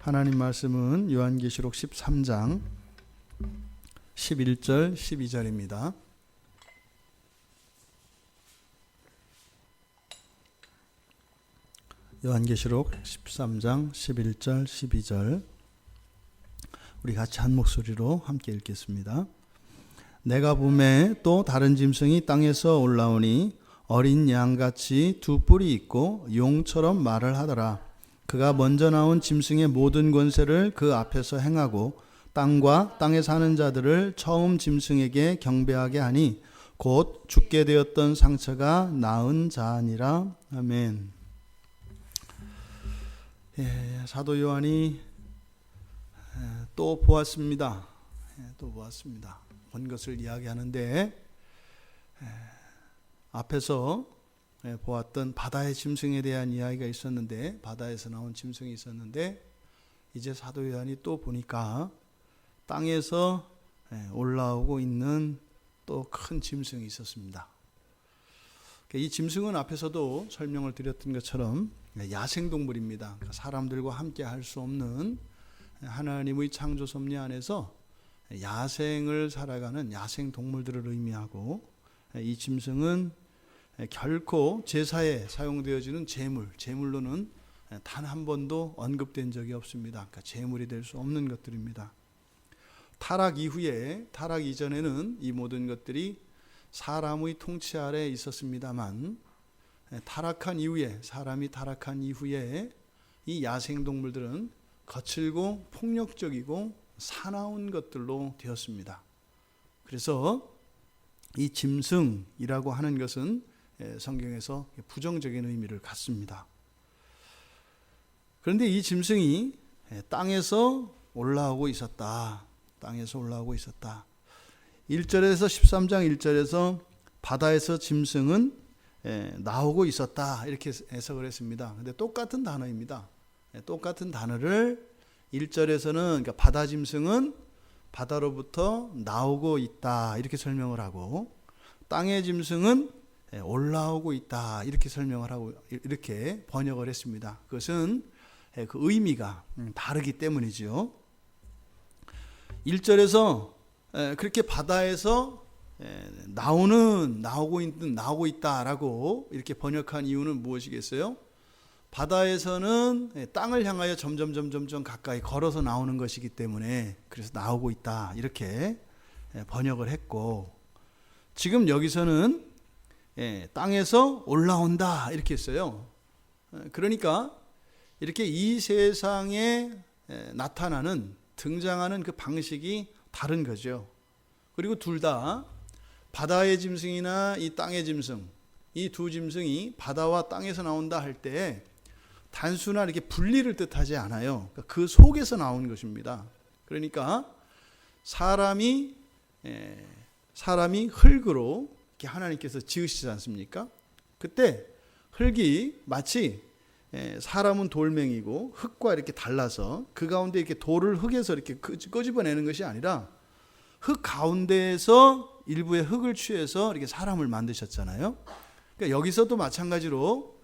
하나님 말씀은 요한계시록 13장 11절 12절입니다. 요한계시록 13장 11절 12절 우리 같이 한 목소리로 함께 읽겠습니다. 내가 보매 또 다른 짐승이 땅에서 올라오니 어린 양같이 두 뿔이 있고 용처럼 말을 하더라. 그가 먼저 나온 짐승의 모든 권세를 그 앞에서 행하고 땅과 땅에 사는 자들을 처음 짐승에게 경배하게 하니 곧 죽게 되었던 상처가 나은 자니라. 아멘. 사도 요한이 또 보았습니다. 또 보았습니다. 본 것을 이야기하는데 앞에서 보았던 바다의 짐승에 대한 이야기가 있었는데, 바다에서 나온 짐승이 있었는데, 이제 사도 요한이 또 보니까 땅에서 올라오고 있는 또 큰 짐승이 있었습니다. 이 짐승은 앞에서도 설명을 드렸던 것처럼 야생동물입니다. 사람들과 함께 할 수 없는 하나님의 창조 섭리 안에서 야생을 살아가는 야생동물들을 의미하고, 이 짐승은 결코 제사에 사용되어지는 제물로는 단 한 번도 언급된 적이 없습니다. 그러니까 제물이 될 수 없는 것들입니다. 타락 이전에는 이 모든 것들이 사람의 통치 아래 있었습니다만, 사람이 타락한 이후에 이 야생동물들은 거칠고 폭력적이고 사나운 것들로 되었습니다. 그래서 이 짐승이라고 하는 것은 성경에서 부정적인 의미를 갖습니다. 그런데 이 짐승이 땅에서 올라오고 있었다. 1절에서 13장 1절에서 바다에서 짐승은 나오고 있었다, 이렇게 해석을 했습니다. 근데 똑같은 단어입니다. 똑같은 단어를 1절에서는 그러니까 바다 짐승은 바다로부터 나오고 있다, 이렇게 설명을 하고, 땅의 짐승은 올라오고 있다, 이렇게 설명을 하고, 이렇게 번역을 했습니다. 그것은 그 의미가 다르기 때문이죠. 1절에서 그렇게 바다에서 나오고 있다라고 이렇게 번역한 이유는 무엇이겠어요? 바다에서는 땅을 향하여 점점 가까이 걸어서 나오는 것이기 때문에 그래서 나오고 있다, 이렇게 번역을 했고, 지금 여기서는 땅에서 올라온다, 이렇게 했어요. 그러니까 이렇게 이 세상에 등장하는 그 방식이 다른 거죠. 그리고 둘 다 바다의 짐승이나 이 땅의 짐승, 이 두 짐승이 바다와 땅에서 나온다 할 때 단순한 이렇게 분리를 뜻하지 않아요. 그 속에서 나온 것입니다. 그러니까 사람이 흙으로 이렇게 하나님께서 지으시지 않습니까? 그때 흙이 마치 사람은 돌멩이고 흙과 이렇게 달라서 그 가운데 이렇게 돌을 흙에서 이렇게 끄집어내는 것이 아니라 흙 가운데에서 일부의 흙을 취해서 이렇게 사람을 만드셨잖아요. 그러니까 여기서도 마찬가지로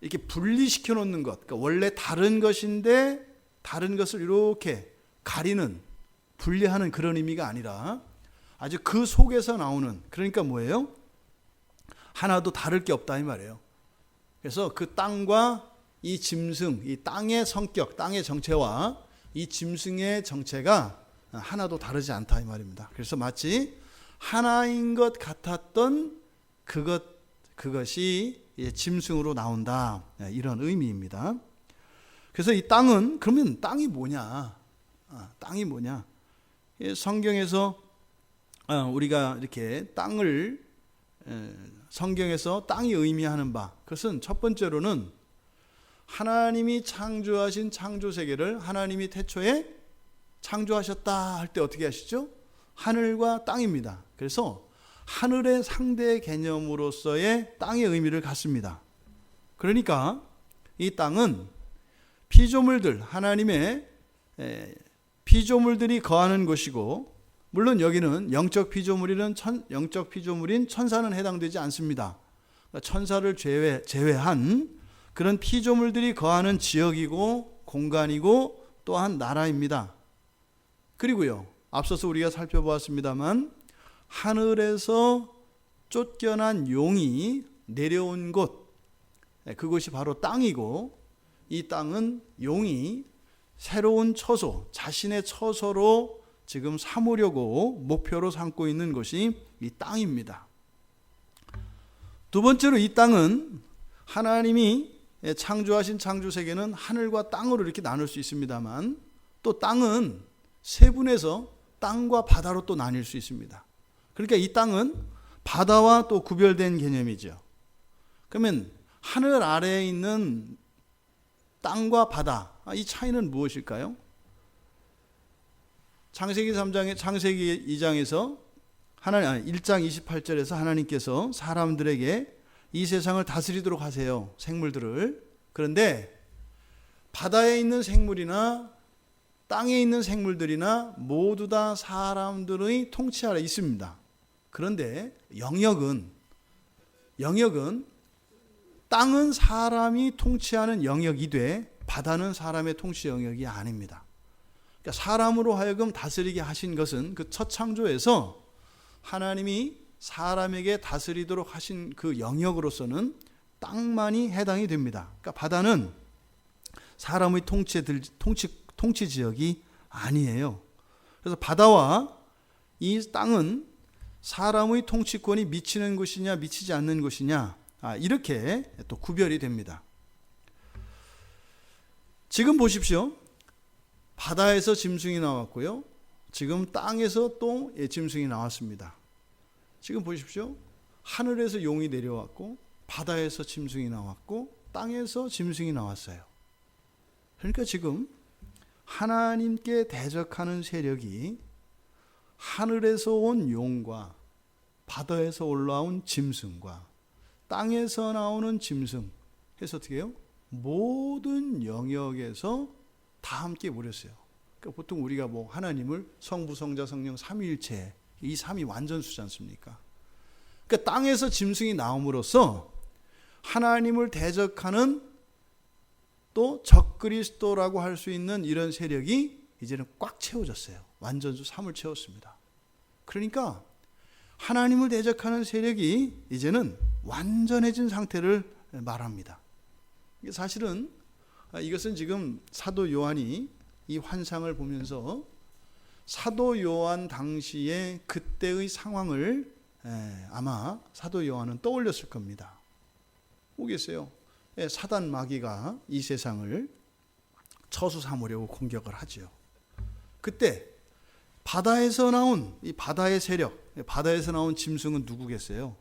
이렇게 분리시켜 놓는 것, 그러니까 원래 다른 것인데 다른 것을 이렇게 가리는, 분리하는 그런 의미가 아니라 아주 그 속에서 나오는, 그러니까 뭐예요? 하나도 다를 게 없다, 이 말이에요. 그래서 그 땅과 이 짐승, 이 땅의 성격, 땅의 정체와 이 짐승의 정체가 하나도 다르지 않다, 이 말입니다. 그래서 마치 하나인 것 같았던 그것이 짐승으로 나온다, 이런 의미입니다. 그래서 이 땅은, 그러면 땅이 뭐냐? 땅이 뭐냐? 성경에서 우리가 이렇게 땅을, 성경에서 땅이 의미하는 바, 그것은 첫 번째로는 하나님이 창조하신 창조세계를 하나님이 태초에 창조하셨다 할 때 어떻게 하시죠? 하늘과 땅입니다. 그래서 하늘의 상대 개념으로서의 땅의 의미를 갖습니다. 그러니까 이 땅은 피조물들, 하나님의 피조물들이 거하는 곳이고, 물론 여기는 영적 피조물인 천사는 해당되지 않습니다. 천사를 제외한 그런 피조물들이 거하는 지역이고 공간이고 또한 나라입니다. 그리고요, 앞서서 우리가 살펴보았습니다만 하늘에서 쫓겨난 용이 내려온 곳, 그것이 바로 땅이고, 이 땅은 용이 새로운 처소, 자신의 처소로 지금 삼으려고 목표로 삼고 있는 것이 이 땅입니다. 두 번째로 이 땅은 하나님이 창조하신 창조세계는 하늘과 땅으로 이렇게 나눌 수 있습니다만 또 땅은 세분해서 땅과 바다로 또 나뉠 수 있습니다. 그러니까 이 땅은 바다와 또 구별된 개념이죠. 그러면 하늘 아래에 있는 땅과 바다, 이 차이는 무엇일까요? 창세기 2장에서 1장 28절에서 하나님께서 사람들에게 이 세상을 다스리도록 하세요, 생물들을. 그런데 바다에 있는 생물이나 땅에 있는 생물들이나 모두 다 사람들의 통치 아래 있습니다. 그런데 영역은 땅은 사람이 통치하는 영역이되 바다는 사람의 통치 영역이 아닙니다. 그러니까 사람으로 하여금 다스리게 하신 것은 그 첫 창조에서 하나님이 사람에게 다스리도록 하신 그 영역으로서는 땅만이 해당이 됩니다. 그러니까 바다는 사람의 통치 지역이 아니에요. 그래서 바다와 이 땅은 사람의 통치권이 미치는 곳이냐 미치지 않는 곳이냐, 이렇게 또 구별이 됩니다. 지금 보십시오. 바다에서 짐승이 나왔고요, 지금 땅에서 또 짐승이 나왔습니다. 지금 보십시오. 하늘에서 용이 내려왔고 바다에서 짐승이 나왔고 땅에서 짐승이 나왔어요. 그러니까 지금 하나님께 대적하는 세력이 하늘에서 온 용과 바다에서 올라온 짐승과 땅에서 나오는 짐승 해서 어떻게 해요? 모든 영역에서 다 함께 모였어요. 그러니까 보통 우리가 하나님을 성부, 성자, 성령 삼위일체, 이 삼위 완전수지 않습니까? 그러니까 땅에서 짐승이 나옴으로써 하나님을 대적하는 또 적그리스도라고 할 수 있는 이런 세력이 이제는 꽉 채워졌어요. 완전수 3을 채웠습니다. 그러니까 하나님을 대적하는 세력이 이제는 완전해진 상태를 말합니다. 사실은 이것은 지금 사도 요한이 이 환상을 보면서 사도 요한 당시의 그때의 상황을 아마 사도 요한은 떠올렸을 겁니다. 보겠어요. 사단 마귀가 이 세상을 처수 삼으려고 공격을 하죠. 그때 바다에서 나온 이 바다의 세력, 바다에서 나온 짐승은 누구겠어요?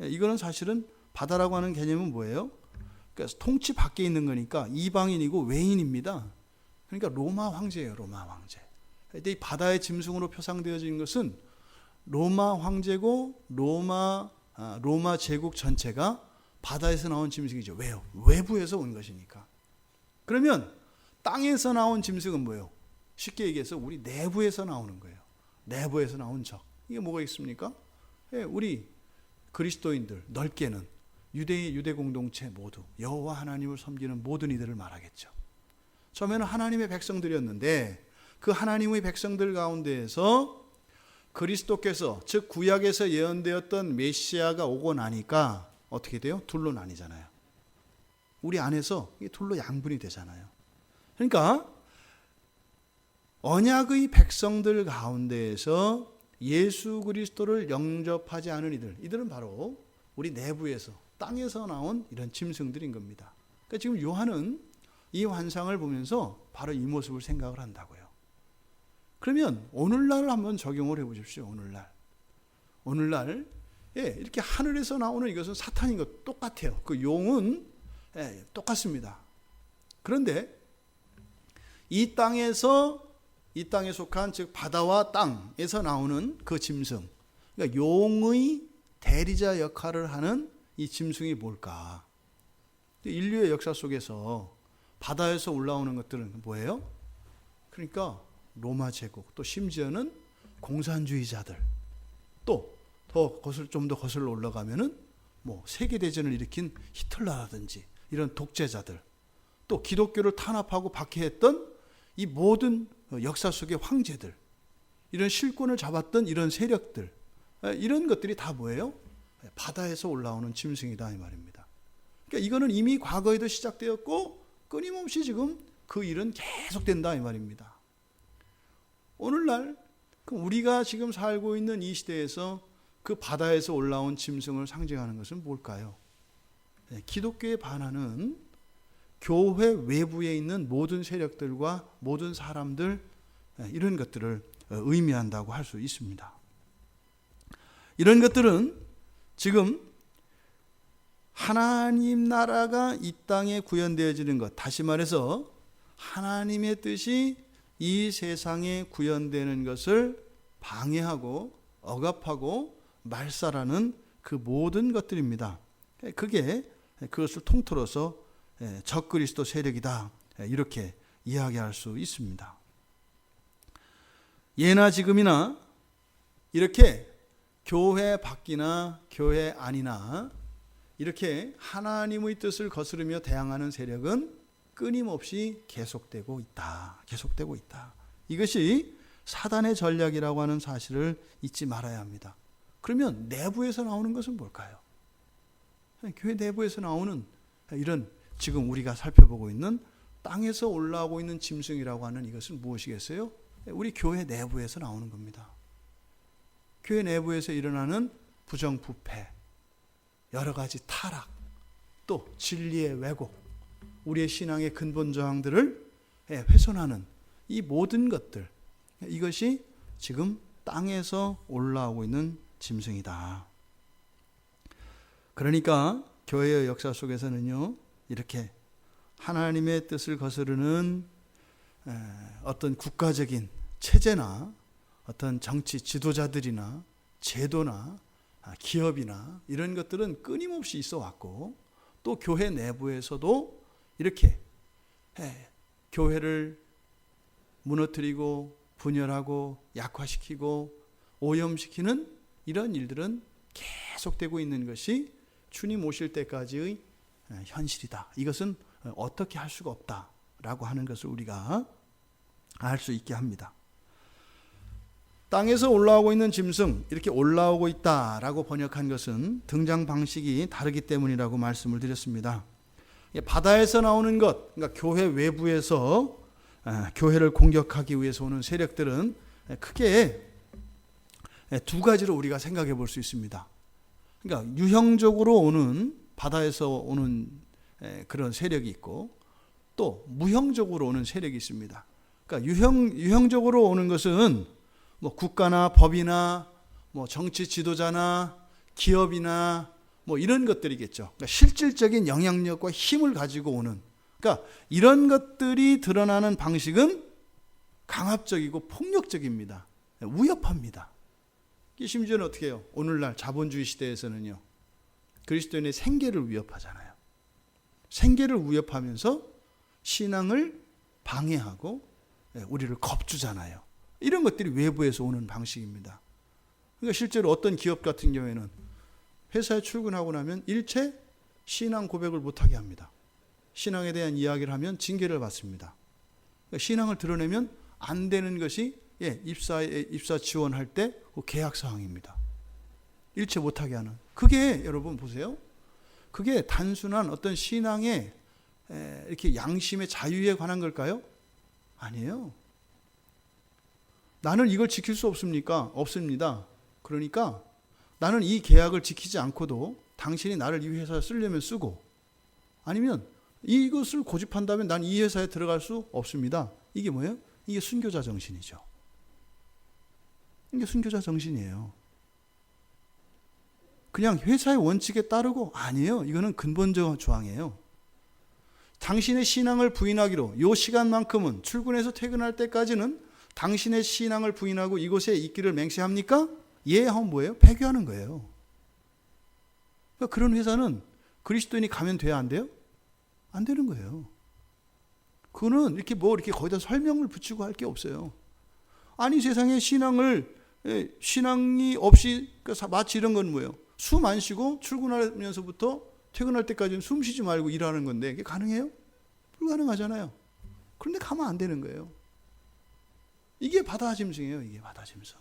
이거는 사실은 바다라고 하는 개념은 뭐예요? 그러니까 통치 밖에 있는 거니까 이방인이고 외인입니다. 그러니까 로마 황제예요, 로마 황제. 근데 이 바다의 짐승으로 표상되어진 것은 로마 황제고 로마 제국 전체가 바다에서 나온 짐승이죠. 왜요? 외부에서 온 것이니까. 그러면 땅에서 나온 짐승은 뭐예요? 쉽게 얘기해서 우리 내부에서 나오는 거예요. 내부에서 나온 적. 이게 뭐가 있습니까? 우리 그리스도인들, 넓게는 유대 공동체 모두 여호와 하나님을 섬기는 모든 이들을 말하겠죠. 처음에는 하나님의 백성들이었는데 그 하나님의 백성들 가운데에서 그리스도께서, 즉 구약에서 예언되었던 메시아가 오고 나니까 어떻게 돼요? 둘로 나뉘잖아요. 우리 안에서 둘로 양분이 되잖아요. 그러니까 언약의 백성들 가운데에서 예수 그리스도를 영접하지 않은 이들은 바로 우리 내부에서, 땅에서 나온 이런 짐승들인 겁니다. 그러니까 지금 요한은 이 환상을 보면서 바로 이 모습을 생각을 한다고요. 그러면 오늘날 한번 적용을 해보십시오. 오늘날 이렇게 하늘에서 나오는 이것은 사탄인 것 똑같아요. 그 용은 똑같습니다. 그런데 이 땅에 속한, 즉 바다와 땅에서 나오는 그 짐승, 그러니까 용의 대리자 역할을 하는 이 짐승이 뭘까? 인류의 역사 속에서 바다에서 올라오는 것들은 뭐예요? 그러니까 로마 제국, 또 심지어는 공산주의자들, 또 좀 더 거슬러 올라가면은 세계 대전을 일으킨 히틀러라든지 이런 독재자들, 또 기독교를 탄압하고 박해했던 이 모든 역사 속의 황제들, 이런 실권을 잡았던 이런 세력들, 이런 것들이 다 뭐예요? 바다에서 올라오는 짐승이다 이 말입니다. 그러니까 이거는 이미 과거에도 시작되었고 끊임없이 지금 그 일은 계속된다 이 말입니다. 오늘날 우리가 지금 살고 있는 이 시대에서 그 바다에서 올라온 짐승을 상징하는 것은 뭘까요? 기독교에 반하는 교회 외부에 있는 모든 세력들과 모든 사람들, 이런 것들을 의미한다고 할 수 있습니다. 이런 것들은 지금 하나님 나라가 이 땅에 구현되어지는 것, 다시 말해서 하나님의 뜻이 이 세상에 구현되는 것을 방해하고 억압하고 말살하는 그 모든 것들입니다. 그것을 통틀어서 적그리스도 세력이다, 이렇게 이야기할 수 있습니다. 예나 지금이나 이렇게 교회 밖이나 교회 안이나 이렇게 하나님의 뜻을 거스르며 대항하는 세력은 끊임없이 계속되고 있다. 이것이 사단의 전략이라고 하는 사실을 잊지 말아야 합니다. 그러면 내부에서 나오는 것은 뭘까요? 교회 내부에서 나오는 이런 지금 우리가 살펴보고 있는 땅에서 올라오고 있는 짐승이라고 하는 이것은 무엇이겠어요? 우리 교회 내부에서 나오는 겁니다. 교회 내부에서 일어나는 부정부패, 여러 가지 타락, 또 진리의 왜곡, 우리의 신앙의 근본 저항들을 훼손하는 이 모든 것들, 이것이 지금 땅에서 올라오고 있는 짐승이다. 그러니까 교회의 역사 속에서는요, 이렇게 하나님의 뜻을 거스르는 어떤 국가적인 체제나 어떤 정치 지도자들이나 제도나 기업이나 이런 것들은 끊임없이 있어 왔고, 또 교회 내부에서도 이렇게 교회를 무너뜨리고 분열하고 약화시키고 오염시키는 이런 일들은 계속되고 있는 것이 주님 오실 때까지의 현실이다. 이것은 어떻게 할 수가 없다라고 하는 것을 우리가 알 수 있게 합니다. 땅에서 올라오고 있는 짐승, 이렇게 올라오고 있다라고 번역한 것은 등장 방식이 다르기 때문이라고 말씀을 드렸습니다. 바다에서 나오는 것, 그러니까 교회 외부에서 교회를 공격하기 위해서 오는 세력들은 크게 두 가지로 우리가 생각해 볼 수 있습니다. 그러니까 유형적으로 오는, 바다에서 오는 그런 세력이 있고, 또 무형적으로 오는 세력이 있습니다. 그러니까 유형적으로 오는 것은 뭐 국가나 법이나 뭐 정치 지도자나 기업이나 뭐 이런 것들이겠죠. 그러니까 실질적인 영향력과 힘을 가지고 오는, 그러니까 이런 것들이 드러나는 방식은 강압적이고 폭력적입니다. 위협합니다. 심지어는 어떻게 해요? 오늘날 자본주의 시대에서는요, 그리스도인의 생계를 위협하잖아요. 생계를 위협하면서 신앙을 방해하고 우리를 겁주잖아요. 이런 것들이 외부에서 오는 방식입니다. 그러니까 실제로 어떤 기업 같은 경우에는 회사에 출근하고 나면 일체 신앙 고백을 못하게 합니다. 신앙에 대한 이야기를 하면 징계를 받습니다. 그러니까 신앙을 드러내면 안 되는 것이 입사 지원할 때 계약 사항입니다. 일체 못하게 하는. 그게 여러분 보세요. 그게 단순한 어떤 신앙의 이렇게 양심의 자유에 관한 걸까요? 아니에요. 나는 이걸 지킬 수 없습니까? 없습니다. 그러니까 나는 이 계약을 지키지 않고도 당신이 나를 이 회사에 쓰려면 쓰고, 아니면 이것을 고집한다면 난 이 회사에 들어갈 수 없습니다. 이게 뭐예요? 이게 순교자 정신이죠. 이게 순교자 정신이에요. 그냥 회사의 원칙에 따르고, 아니에요. 이거는 근본적 조항이에요. 당신의 신앙을 부인하기로 이 시간만큼은, 출근해서 퇴근할 때까지는 당신의 신앙을 부인하고 이곳에 있기를 맹세합니까? 예 하면 뭐예요? 폐교하는 거예요. 그러니까 그런 회사는 그리스도인이 가면 돼야 안 돼요? 안 되는 거예요. 그거는 이렇게 이렇게 거기다 설명을 붙이고 할 게 없어요. 아니 세상에 신앙이 없이, 마치 이런 건 뭐예요? 숨 안 쉬고 출근하면서부터 퇴근할 때까지는 숨 쉬지 말고 일하는 건데 이게 가능해요? 불가능하잖아요. 그런데 가면 안 되는 거예요. 이게 바다 짐승이에요. 이게 바다 짐승.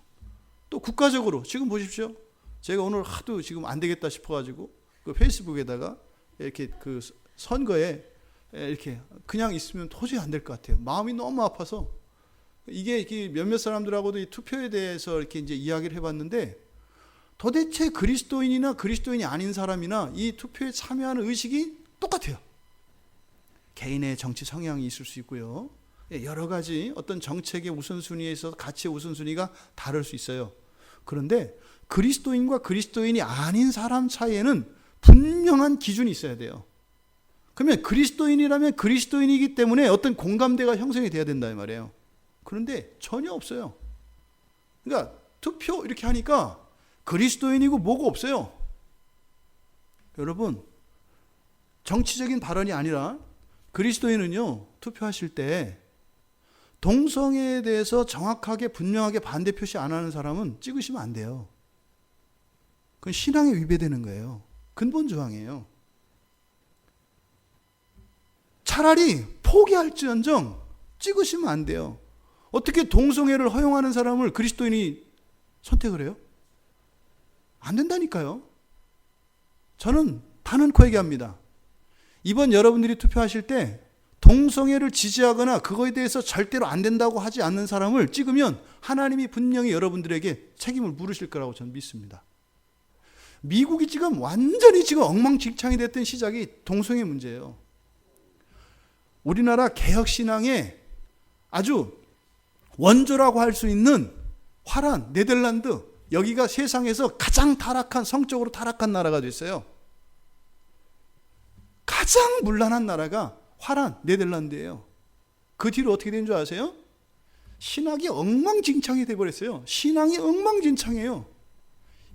또 국가적으로 지금 보십시오. 제가 오늘 하도 지금 안 되겠다 싶어가지고 그 페이스북에다가 이렇게 그 선거에 이렇게 그냥 있으면 도저히 안 될 것 같아요. 마음이 너무 아파서 이게 몇몇 사람들하고도 이 투표에 대해서 이렇게 이제 이야기를 해봤는데 도대체 그리스도인이나 그리스도인이 아닌 사람이나 이 투표에 참여하는 의식이 똑같아요. 개인의 정치 성향이 있을 수 있고요. 여러 가지 어떤 정책의 우선순위에 있어서 가치의 우선순위가 다를 수 있어요. 그런데 그리스도인과 그리스도인이 아닌 사람 사이에는 분명한 기준이 있어야 돼요. 그러면 그리스도인이라면 그리스도인이기 때문에 어떤 공감대가 형성이 돼야 된다 이 말이에요. 그런데 전혀 없어요. 그러니까 투표 이렇게 하니까 그리스도인이고 뭐가 없어요. 여러분, 정치적인 발언이 아니라 그리스도인은요, 투표하실 때 동성애에 대해서 정확하게 분명하게 반대 표시 안 하는 사람은 찍으시면 안 돼요. 그건 신앙에 위배되는 거예요. 근본 조항이에요. 차라리 포기할지언정 찍으시면 안 돼요. 어떻게 동성애를 허용하는 사람을 그리스도인이 선택을 해요? 안 된다니까요. 저는 단언코 얘기합니다. 이번 여러분들이 투표하실 때 동성애를 지지하거나 그거에 대해서 절대로 안 된다고 하지 않는 사람을 찍으면 하나님이 분명히 여러분들에게 책임을 물으실 거라고 저는 믿습니다. 미국이 지금 완전히 지금 엉망진창이 됐던 시작이 동성애 문제예요. 우리나라 개혁신앙의 아주 원조라고 할 수 있는 화란 네덜란드, 여기가 세상에서 가장 타락한, 성적으로 타락한 나라가 됐어요. 가장 문란한 나라가 화란 네덜란드예요. 그 뒤로 어떻게 된 줄 아세요? 신학이 엉망진창이 돼버렸어요. 신앙이 엉망진창이에요.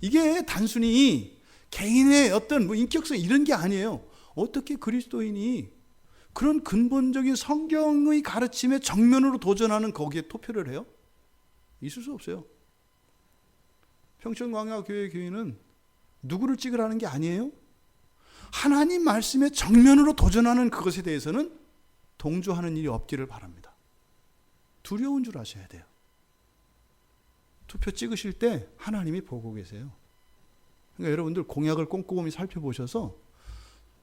이게 단순히 개인의 어떤 인격성 이런 게 아니에요. 어떻게 그리스도인이 그런 근본적인 성경의 가르침에 정면으로 도전하는 거기에 투표를 해요? 있을 수 없어요. 평천광야교회 교인은 누구를 찍으라는 게 아니에요. 하나님 말씀에 정면으로 도전하는 그것에 대해서는 동조하는 일이 없기를 바랍니다. 두려운 줄 아셔야 돼요. 투표 찍으실 때 하나님이 보고 계세요. 그러니까 여러분들 공약을 꼼꼼히 살펴보셔서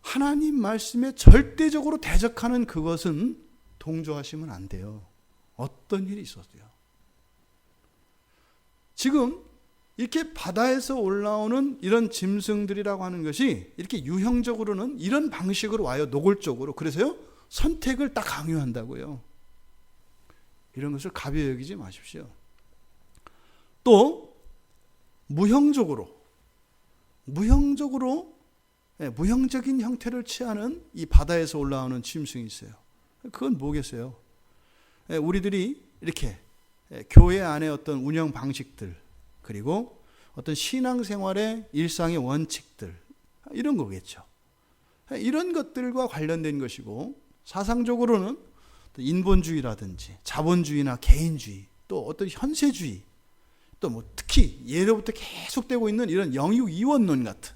하나님 말씀에 절대적으로 대적하는 그것은 동조하시면 안 돼요. 어떤 일이 있었어요. 지금 이렇게 바다에서 올라오는 이런 짐승들이라고 하는 것이 이렇게 유형적으로는 이런 방식으로 와요. 노골적으로. 그래서요, 선택을 딱 강요한다고요. 이런 것을 가벼이 여기지 마십시오. 또 무형적으로 무형적인 형태를 취하는 이 바다에서 올라오는 짐승이 있어요. 그건 뭐겠어요? 우리들이 이렇게 교회 안에 어떤 운영 방식들, 그리고 어떤 신앙생활의 일상의 원칙들, 이런 거겠죠. 이런 것들과 관련된 것이고, 사상적으로는 인본주의라든지 자본주의나 개인주의, 또 어떤 현세주의, 또 뭐 특히 예로부터 계속되고 있는 이런 영육 이원론 같은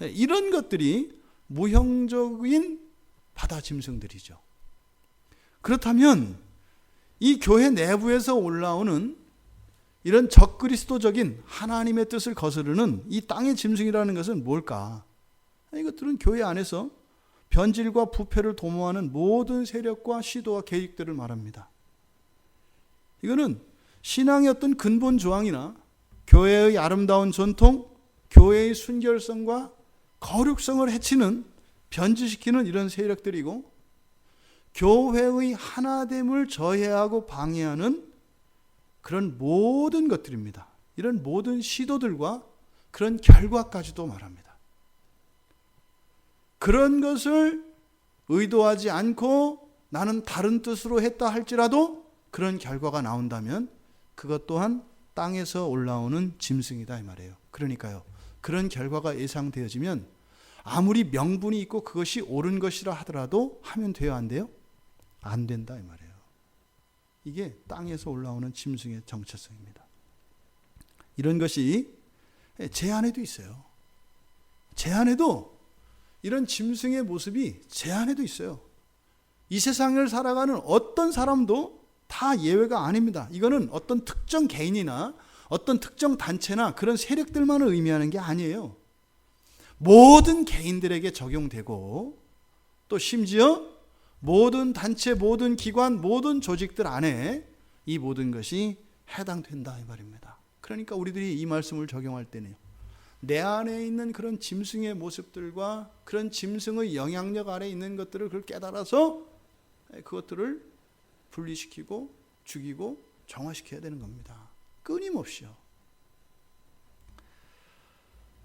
이런 것들이 무형적인 바다 짐승들이죠. 그렇다면 이 교회 내부에서 올라오는 이런 적그리스도적인 하나님의 뜻을 거스르는 이 땅의 짐승이라는 것은 뭘까? 이것들은 교회 안에서 변질과 부패를 도모하는 모든 세력과 시도와 계획들을 말합니다. 이거는 신앙의 어떤 근본 조항이나 교회의 아름다운 전통, 교회의 순결성과 거룩성을 해치는, 변질시키는 이런 세력들이고, 교회의 하나됨을 저해하고 방해하는 그런 모든 것들입니다. 이런 모든 시도들과 그런 결과까지도 말합니다. 그런 것을 의도하지 않고 나는 다른 뜻으로 했다 할지라도 그런 결과가 나온다면 그것 또한 땅에서 올라오는 짐승이다 이 말이에요. 그러니까요, 그런 결과가 예상되어지면 아무리 명분이 있고 그것이 옳은 것이라 하더라도 하면 돼요, 안 돼요? 안 된다 이 말이에요. 이게 땅에서 올라오는 짐승의 정체성입니다. 이런 것이 제 안에도 있어요. 제 안에도 이런 짐승의 모습이 제 안에도 있어요. 이 세상을 살아가는 어떤 사람도 다 예외가 아닙니다. 이거는 어떤 특정 개인이나 어떤 특정 단체나 그런 세력들만을 의미하는 게 아니에요. 모든 개인들에게 적용되고 또 심지어 모든 단체, 모든 기관, 모든 조직들 안에 이 모든 것이 해당된다 이 말입니다. 그러니까 우리들이 이 말씀을 적용할 때는 내 안에 있는 그런 짐승의 모습들과 그런 짐승의 영향력 아래 있는 것들을 그걸 깨달아서 그것들을 분리시키고 죽이고 정화시켜야 되는 겁니다. 끊임없이요.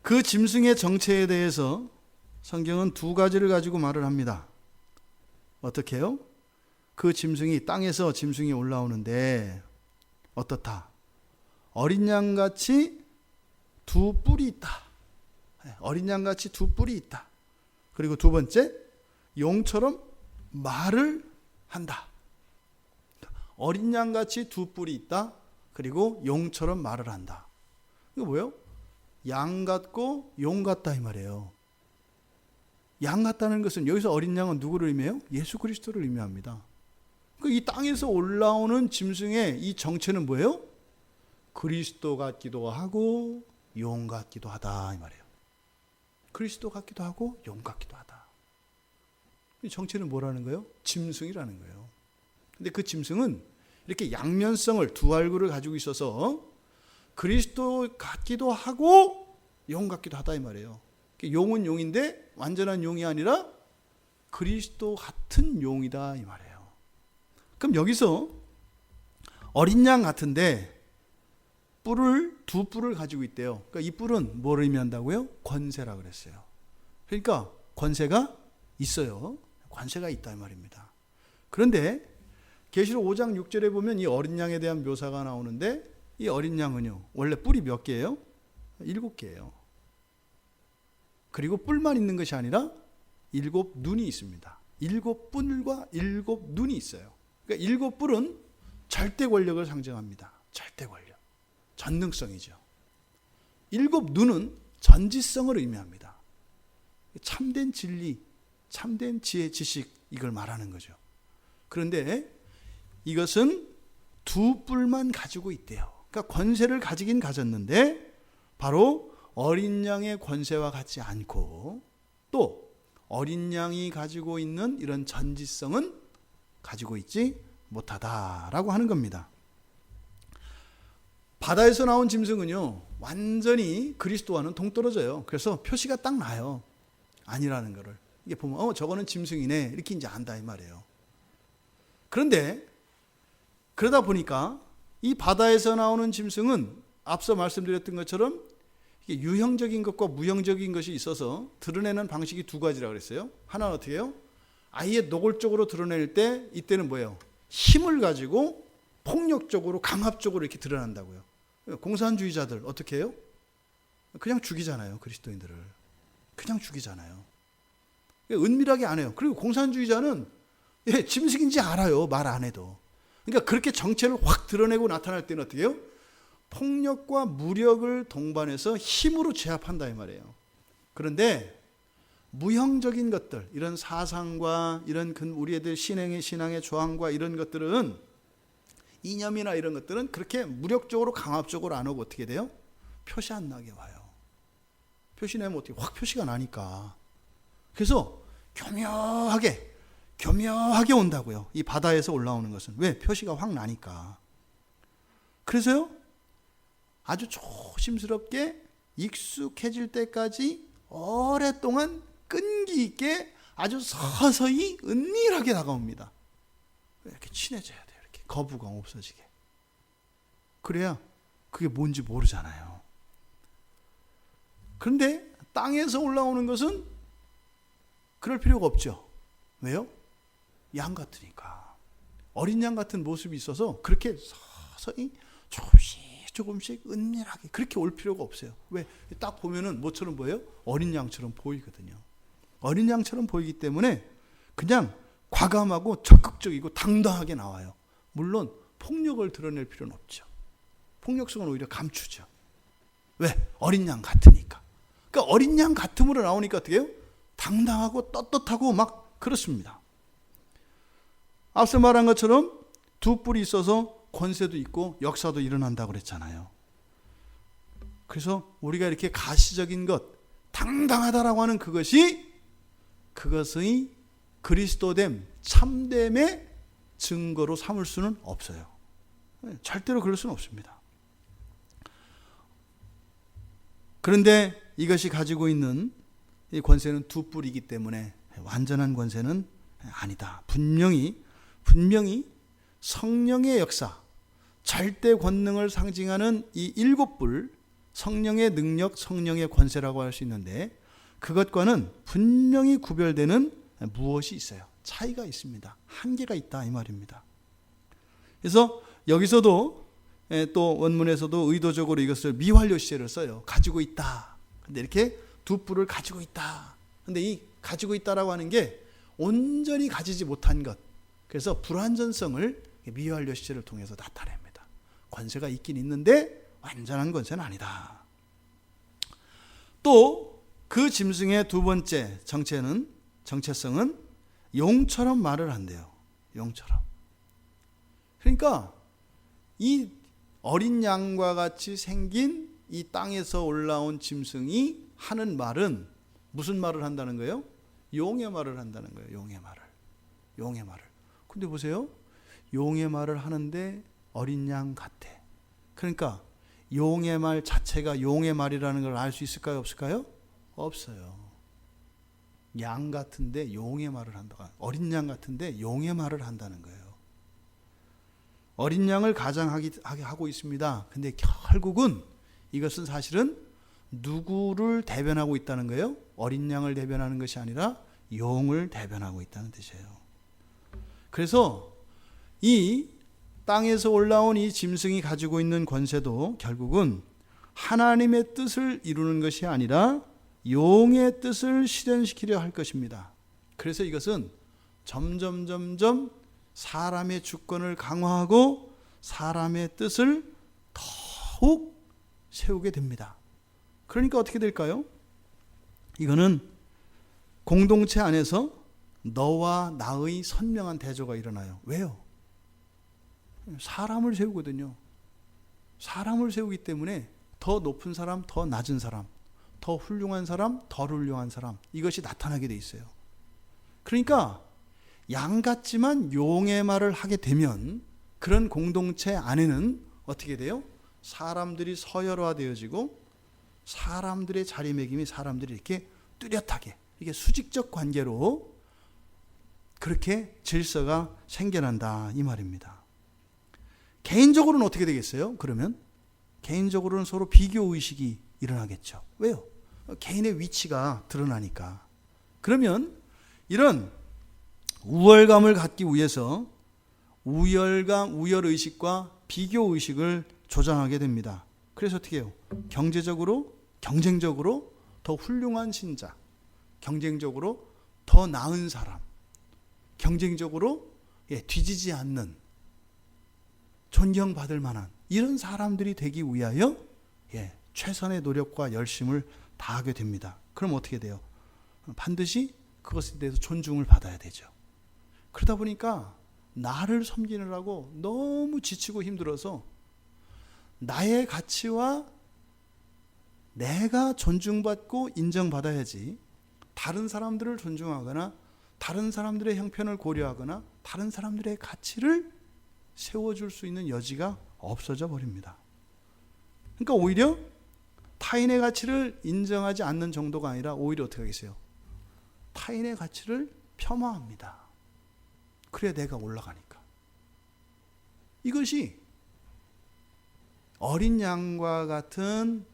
그 짐승의 정체에 대해서 성경은 두 가지를 가지고 말을 합니다. 어떻게 해요? 그 짐승이 땅에서 짐승이 올라오는데 어떻다? 어린 양같이 두 뿔이 있다. 어린 양같이 두 뿔이 있다. 그리고 두 번째, 용처럼 말을 한다. 어린 양같이 두 뿔이 있다. 그리고 용처럼 말을 한다. 이거 뭐예요? 양 같고 용 같다 이 말이에요. 양 같다는 것은 여기서 어린 양은 누구를 의미해요? 예수 그리스도를 의미합니다. 이 땅에서 올라오는 짐승의 이 정체는 뭐예요? 그리스도 같기도 하고 용 같기도 하다 이 말이에요. 그리스도 같기도 하고 용 같기도 하다. 이 정체는 뭐라는 거예요? 짐승이라는 거예요. 근데 그 짐승은 이렇게 양면성을 두 얼굴을 가지고 있어서 그리스도 같기도 하고 용 같기도 하다 이 말이에요. 용은 용인데 완전한 용이 아니라 그리스도 같은 용이다 이 말이에요. 그럼 여기서 어린 양 같은데 두 뿔을 가지고 있대요. 그러니까 이 뿔은 뭘 의미한다고요? 권세라 그랬어요. 그러니까 권세가 있어요. 권세가 있다 이 말입니다. 그런데 계시록 5장 6절에 보면 이 어린 양에 대한 묘사가 나오는데 이 어린 양은요 원래 뿔이 몇 개예요? 7개예요. 그리고 뿔만 있는 것이 아니라 7 눈이 있습니다. 7 뿔과 7 눈이 있어요. 그러니까 7 뿔은 절대 권력을 상징합니다. 절대 권력. 전능성이죠. 7 눈은 전지성을 의미합니다. 참된 진리, 참된 지혜, 지식 이걸 말하는 거죠. 그런데 이것은 두 뿔만 가지고 있대요. 그러니까 권세를 가지긴 가졌는데 바로 어린 양의 권세와 같지 않고 또 어린 양이 가지고 있는 이런 전지성은 가지고 있지 못하다라고 하는 겁니다. 바다에서 나온 짐승은요 완전히 그리스도와는 동떨어져요. 그래서 표시가 딱 나요. 아니라는 거를. 이게 보면 저거는 짐승이네 이렇게 이제 안다 이 말이에요. 그런데 그러다 보니까 이 바다에서 나오는 짐승은 앞서 말씀드렸던 것처럼 유형적인 것과 무형적인 것이 있어서 드러내는 방식이 두 가지라고 그랬어요. 하나는 어떻게 해요? 아예 노골적으로 드러낼 때 이때는 뭐예요? 힘을 가지고 폭력적으로 강압적으로 이렇게 드러난다고요. 공산주의자들 어떻게 해요? 그냥 죽이잖아요. 그리스도인들을. 그냥 죽이잖아요. 은밀하게 안 해요. 그리고 공산주의자는 짐승인지 알아요. 말 안 해도. 그러니까 그렇게 정체를 확 드러내고 나타날 때는 어떻게 해요? 폭력과 무력을 동반해서 힘으로 제압한다 이 말이에요. 그런데 무형적인 것들, 이런 사상과 이런 우리 애들 신앙의 조항과 이런 것들은 이념이나 이런 것들은 그렇게 무력적으로 강압적으로 안 오고 어떻게 돼요? 표시 안 나게 와요. 표시 내면 어떻게 확 표시가 나니까. 그래서 교묘하게 온다고요. 이 바다에서 올라오는 것은. 왜? 표시가 확 나니까. 그래서요 아주 조심스럽게 익숙해질 때까지 오랫동안 끈기 있게 아주 서서히 은밀하게 다가옵니다. 이렇게 친해져야 돼요. 이렇게 거부감 없어지게. 그래야 그게 뭔지 모르잖아요. 그런데 땅에서 올라오는 것은 그럴 필요가 없죠. 왜요? 양 같으니까. 어린 양 같은 모습이 있어서 그렇게 서서히 조금씩 은밀하게 그렇게 올 필요가 없어요. 왜? 딱 보면은 뭐처럼 보여요? 어린 양처럼 보이거든요. 어린 양처럼 보이기 때문에 그냥 과감하고 적극적이고 당당하게 나와요. 물론 폭력을 드러낼 필요는 없죠. 폭력성은 오히려 감추죠. 왜? 어린 양 같으니까. 그러니까 어린 양 같음으로 나오니까 어떻게 해요? 당당하고 떳떳하고 막 그렇습니다. 앞서 말한 것처럼 두 뿔이 있어서 권세도 있고 역사도 일어난다고 그랬잖아요. 그래서 우리가 이렇게 가시적인 것, 당당하다라고 하는 그것이 그것의 그리스도됨, 참됨의 증거로 삼을 수는 없어요. 절대로 그럴 수는 없습니다. 그런데 이것이 가지고 있는 이 권세는 두 뿔이기 때문에 완전한 권세는 아니다. 분명히 성령의 역사, 절대 권능을 상징하는 이 일곱 뿔, 성령의 능력, 성령의 권세라고 할 수 있는데 그것과는 분명히 구별되는 무엇이 있어요. 차이가 있습니다. 한계가 있다 이 말입니다. 그래서 여기서도 또 원문에서도 의도적으로 이것을 미완료 시제를 써요. 가지고 있다. 근데 이렇게 두 뿔을 가지고 있다. 근데 이 가지고 있다라고 하는 게 온전히 가지지 못한 것. 그래서 불완전성을 미완료 시제를 통해서 나타냅니다. 권세가 있긴 있는데 완전한 권세는 아니다. 또 그 짐승의 두 번째 정체성은 용처럼 말을 한대요. 용처럼. 그러니까 이 어린 양과 같이 생긴 이 땅에서 올라온 짐승이 하는 말은 무슨 말을 한다는 거예요? 용의 말을 한다는 거예요. 용의 말을. 근데 보세요. 용의 말을 하는데 어린 양 같아. 그러니까 용의 말 자체가 용의 말이라는 걸 알 수 있을까요? 없을까요? 없어요. 양 같은데 용의 말을 한다. 어린 양 같은데 용의 말을 한다는 거예요. 어린 양을 가장하게 하고 있습니다. 근데 결국은 이것은 사실은 누구를 대변하고 있다는 거예요? 어린 양을 대변하는 것이 아니라 용을 대변하고 있다는 뜻이에요. 그래서 이 땅에서 올라온 이 짐승이 가지고 있는 권세도 결국은 하나님의 뜻을 이루는 것이 아니라 용의 뜻을 실현시키려 할 것입니다. 그래서 이것은 점점 사람의 주권을 강화하고 사람의 뜻을 더욱 세우게 됩니다. 그러니까 어떻게 될까요? 이거는 공동체 안에서 너와 나의 선명한 대조가 일어나요. 왜요? 사람을 세우거든요. 사람을 세우기 때문에 더 높은 사람, 더 낮은 사람, 더 훌륭한 사람, 덜 훌륭한 사람, 이것이 나타나게 돼 있어요. 그러니까 양 같지만 용의 말을 하게 되면 그런 공동체 안에는 어떻게 돼요? 사람들이 서열화되어지고 사람들의 자리매김이 사람들이 이렇게 뚜렷하게 이게 수직적 관계로 그렇게 질서가 생겨난다 이 말입니다. 개인적으로는 어떻게 되겠어요? 그러면 개인적으로는 서로 비교의식이 일어나겠죠. 왜요? 개인의 위치가 드러나니까. 그러면 이런 우월감을 갖기 위해서 우열감, 우열의식과 비교의식을 조장하게 됩니다. 그래서 어떻게 해요? 경쟁적으로 더 훌륭한 신자, 경쟁적으로 더 나은 사람, 경쟁적으로 뒤지지 않는 존경받을 만한 이런 사람들이 되기 위하여 최선의 노력과 열심을 다하게 됩니다. 그럼 어떻게 돼요? 반드시 그것에 대해서 존중을 받아야 되죠. 그러다 보니까 나를 섬기느라고 너무 지치고 힘들어서 나의 가치와 내가 존중받고 인정받아야지 다른 사람들을 존중하거나 다른 사람들의 형편을 고려하거나 다른 사람들의 가치를 세워줄 수 있는 여지가 없어져 버립니다. 그러니까 오히려 타인의 가치를 인정하지 않는 정도가 아니라 오히려 어떻게 하겠어요? 타인의 가치를 폄하합니다. 그래야 내가 올라가니까. 이것이 어린 양과 같은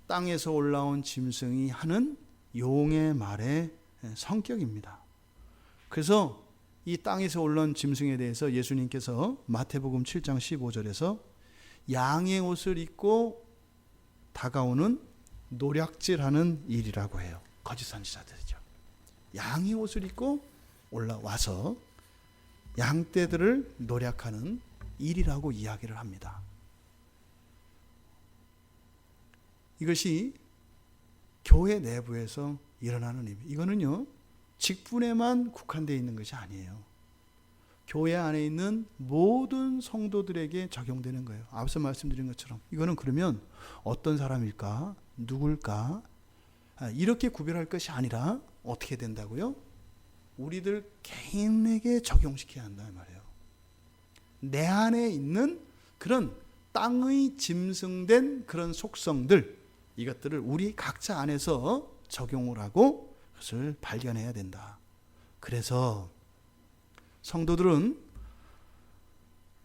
땅에서 올라온 짐승이 하는 용의 말의 성격입니다. 그래서 이 땅에서 올라온 짐승에 대해서 예수님께서 마태복음 7장 15절에서 양의 옷을 입고 다가오는 노략질하는 일이라고 해요. 거짓 선지자들이죠. 양의 옷을 입고 올라와서 양떼들을 노략하는 일이라고 이야기를 합니다. 이것이 교회 내부에서 일어나는 일. 이거는요, 직분에만 국한되어 있는 것이 아니에요. 교회 안에 있는 모든 성도들에게 적용되는 거예요. 앞서 말씀드린 것처럼 이거는 그러면 어떤 사람일까? 누굴까? 이렇게 구별할 것이 아니라 어떻게 된다고요? 우리들 개인에게 적용시켜야 한다는 말이에요. 내 안에 있는 그런 땅의 짐승된 그런 속성들, 이것들을 우리 각자 안에서 적용을 하고 그것을 발견해야 된다. 그래서 성도들은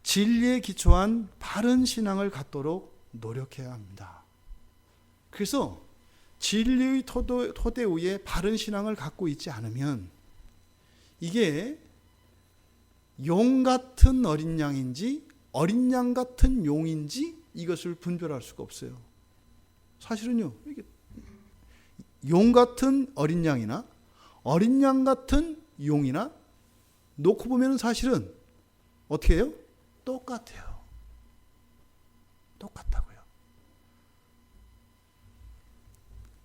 진리에 기초한 바른 신앙을 갖도록 노력해야 합니다. 그래서 진리의 토대 위에 바른 신앙을 갖고 있지 않으면 이게 용 같은 어린 양인지 어린 양 같은 용인지 이것을 분별할 수가 없어요. 사실은요, 이게 용 같은 어린 양이나 어린 양 같은 용이나 놓고 보면 사실은 어떻게 해요? 똑같아요. 똑같다고요.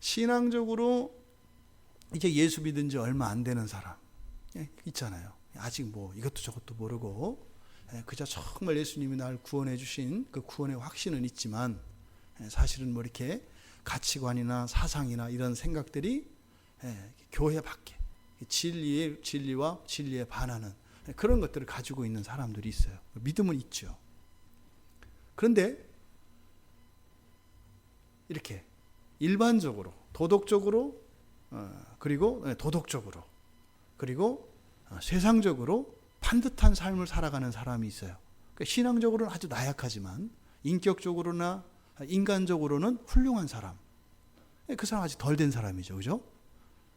신앙적으로 이제 예수 믿은 지 얼마 안 되는 사람 있잖아요. 아직 뭐 이것도 저것도 모르고 그저 정말 예수님이 날 구원해 주신 그 구원의 확신은 있지만 사실은 뭐 이렇게 가치관이나 사상이나 이런 생각들이 교회 밖에 진리와 진리에 반하는 그런 것들을 가지고 있는 사람들이 있어요. 믿음은 있죠. 그런데 이렇게 일반적으로 도덕적으로 그리고 도덕적으로 그리고 세상적으로 반듯한 삶을 살아가는 사람이 있어요. 그러니까 신앙적으로는 아주 나약하지만 인격적으로나 인간적으로는 훌륭한 사람. 그 사람 아직 덜 된 사람이죠. 그죠?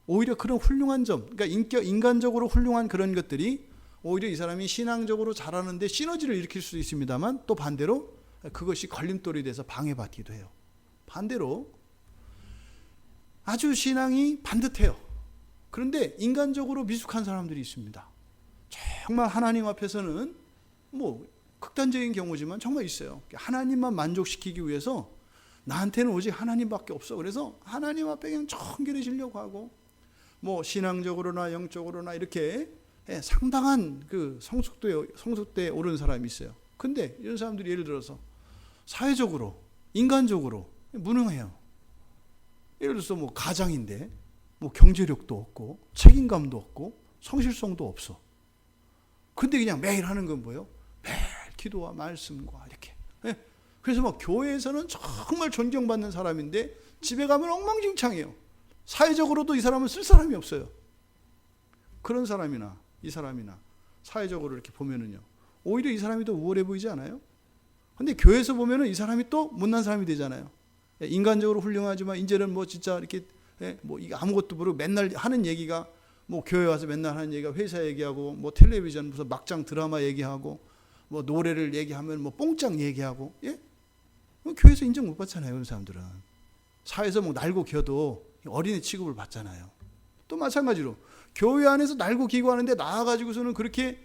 오히려 그런 훌륭한 점, 그러니까 인간적으로 훌륭한 그런 것들이 오히려 이 사람이 신앙적으로 잘하는데 시너지를 일으킬 수 있습니다만 또 반대로 그것이 걸림돌이 돼서 방해받기도 해요. 반대로 아주 신앙이 반듯해요. 그런데 인간적으로 미숙한 사람들이 있습니다. 정말 하나님 앞에서는 뭐 극단적인 경우지만 정말 있어요. 하나님만 만족시키기 위해서 나한테는 오직 하나님밖에 없어. 그래서 하나님 앞에 그냥 청결해지려고 하고 뭐 신앙적으로나 영적으로나 이렇게 상당한 그 성숙도에 오른 사람이 있어요. 근데 이런 사람들이 예를 들어서 사회적으로 인간적으로 무능해요. 예를 들어서 뭐 가장인데 뭐 경제력도 없고 책임감도 없고 성실성도 없어. 근데 그냥 매일 하는 건 뭐예요? 매일 기도와 말씀과 이렇게. 그래서 막 교회에서는 정말 존경받는 사람인데 집에 가면 엉망진창이에요. 사회적으로도 이 사람은 쓸 사람이 없어요. 그런 사람이나 이 사람이나 사회적으로 이렇게 보면은요, 오히려 이 사람이 더 우월해 보이지 않아요? 근데 교회에서 보면은 이 사람이 또 못난 사람이 되잖아요. 인간적으로 훌륭하지만 이제는 뭐 진짜 이렇게 뭐 이게 아무것도 모르고 맨날 하는 얘기가 뭐 교회 와서 맨날 하는 얘기가 회사 얘기하고 뭐 텔레비전 무슨 막장 드라마 얘기하고 뭐 노래를 얘기하면 뭐 뽕짝 얘기하고 교회에서 인정 못 받잖아요. 그런 사람들은 사회에서 뭐 날고 기어도 어린애 취급을 받잖아요. 또 마찬가지로 교회 안에서 날고 기고 하는데 나와가지고서는 그렇게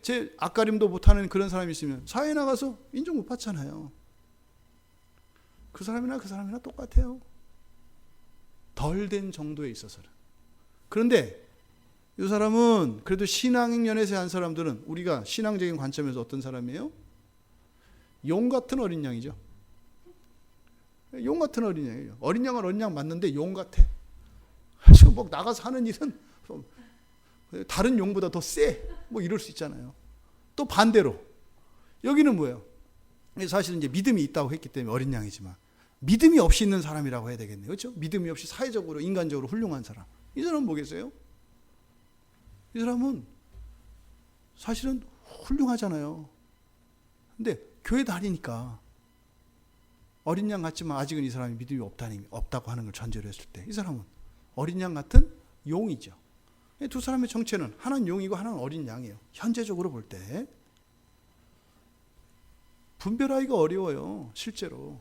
제 앞가림도 못하는 그런 사람이 있으면 사회에 나가서 인정 못 받잖아요. 그 사람이나 똑같아요. 덜 된 정도에 있어서는. 그런데 이 사람은 그래도 신앙면에서 한 사람들은 우리가 신앙적인 관점에서 어떤 사람이에요? 용 같은 어린 양이죠. 용 같은 어린 양이에요. 어린 양은 어린 양 맞는데 용 같아. 지금 뭐 나가서 하는 일은 다른 용보다 더 세. 뭐 이럴 수 있잖아요. 또 반대로 여기는 뭐예요? 사실은 이제 믿음이 있다고 했기 때문에 어린 양이지만 믿음이 없이 있는 사람이라고 해야 되겠네요. 그렇죠? 믿음이 없이 사회적으로 인간적으로 훌륭한 사람. 이 사람은 뭐겠어요? 이 사람은 사실은 훌륭하잖아요. 근데 교회 다니니까 어린 양 같지만 아직은 이 사람이 믿음이 없다고 하는 걸 전제로 했을 때 이 사람은 어린 양 같은 용이죠. 두 사람의 정체는 하나는 용이고 하나는 어린 양이에요. 현재적으로 볼 때 분별하기가 어려워요. 실제로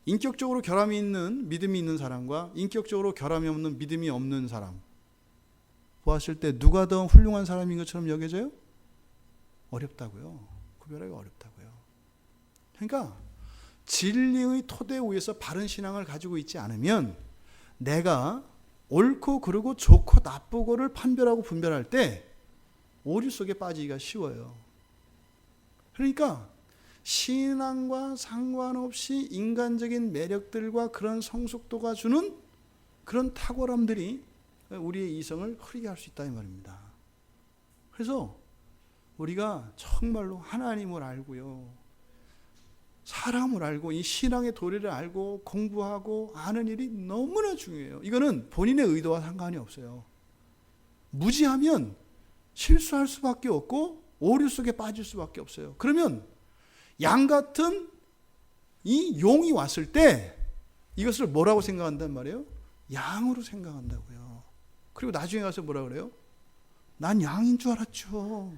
인격적으로 결함이 있는 믿음이 있는 사람과 인격적으로 결함이 없는 믿음이 없는 사람 보았을 때 누가 더 훌륭한 사람인 것처럼 여겨져요? 어렵다고요. 구별하기가 어렵다고요. 그러니까 진리의 토대 위에서 바른 신앙을 가지고 있지 않으면 내가 옳고 그르고 좋고 나쁘고를 판별하고 분별할 때 오류 속에 빠지기가 쉬워요. 그러니까 신앙과 상관없이 인간적인 매력들과 그런 성숙도가 주는 그런 탁월함들이 우리의 이성을 흐리게 할 수 있다 이 말입니다. 그래서 우리가 정말로 하나님을 알고요, 사람을 알고 이 신앙의 도리를 알고 공부하고 아는 일이 너무나 중요해요. 이거는 본인의 의도와 상관이 없어요. 무지하면 실수할 수밖에 없고 오류 속에 빠질 수밖에 없어요. 그러면 양 같은 이 용이 왔을 때 이것을 뭐라고 생각한단 말이에요? 양으로 생각한다고요. 그리고 나중에 가서 뭐라 그래요? 난 양인 줄 알았죠.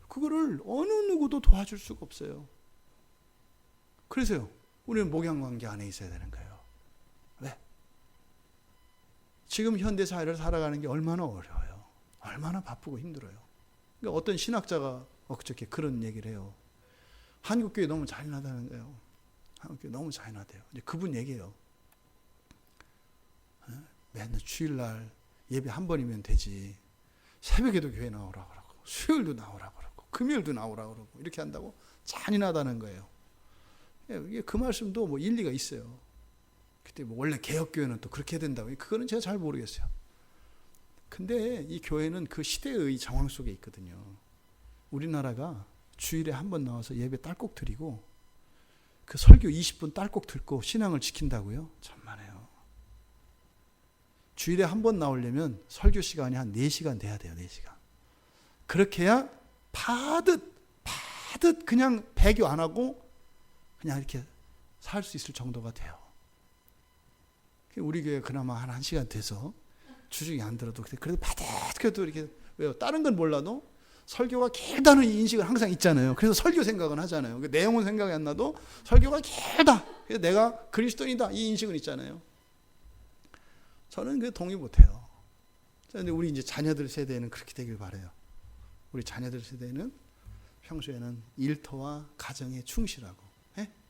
그거를 어느 누구도 도와줄 수가 없어요. 그래서요, 우리는 목양관계 안에 있어야 되는 거예요. 왜? 지금 현대 사회를 살아가는 게 얼마나 어려워요. 얼마나 바쁘고 힘들어요. 그러니까 어떤 신학자가 엊그저께 그런 얘기를 해요. 한국교회 너무 잔인하다는 거예요. 한국교회 너무 잔인하대요. 이제 그분 얘기해요. 맨날 주일날 예배 한 번이면 되지. 새벽에도 교회 나오라고 그러고, 수요일도 나오라고 그러고, 금요일도 나오라고 그러고, 이렇게 한다고 잔인하다는 거예요. 그 말씀도 뭐 일리가 있어요. 그때 뭐 원래 개혁교회는 또 그렇게 해야 된다고. 그거는 제가 잘 모르겠어요. 근데 이 교회는 그 시대의 정황 속에 있거든요. 우리나라가 주일에 한 번 나와서 예배 딸꼭 드리고 그 설교 20분 딸꼭 듣고 신앙을 지킨다고요? 천만에요. 주일에 한 번 나오려면 설교 시간이 한 4시간 돼야 돼요. 4시간. 그렇게 해야 파듯 그냥 배교 안 하고 그냥 이렇게 살 수 있을 정도가 돼요. 우리 교회 그나마 한 1시간 돼서 주중에 안 들어도 그래도 바득해도 이렇게, 왜요? 다른 건 몰라도 설교가 길다는 인식은 항상 있잖아요. 그래서 설교 생각은 하잖아요. 그 내용은 생각이 안 나도 설교가 길다. 그래서 내가 그리스도인이다. 이 인식은 있잖아요. 저는 그 동의 못해요. 그런데 우리 이제 자녀들 세대는 그렇게 되길 바라요. 우리 자녀들 세대는 평소에는 일터와 가정에 충실하고,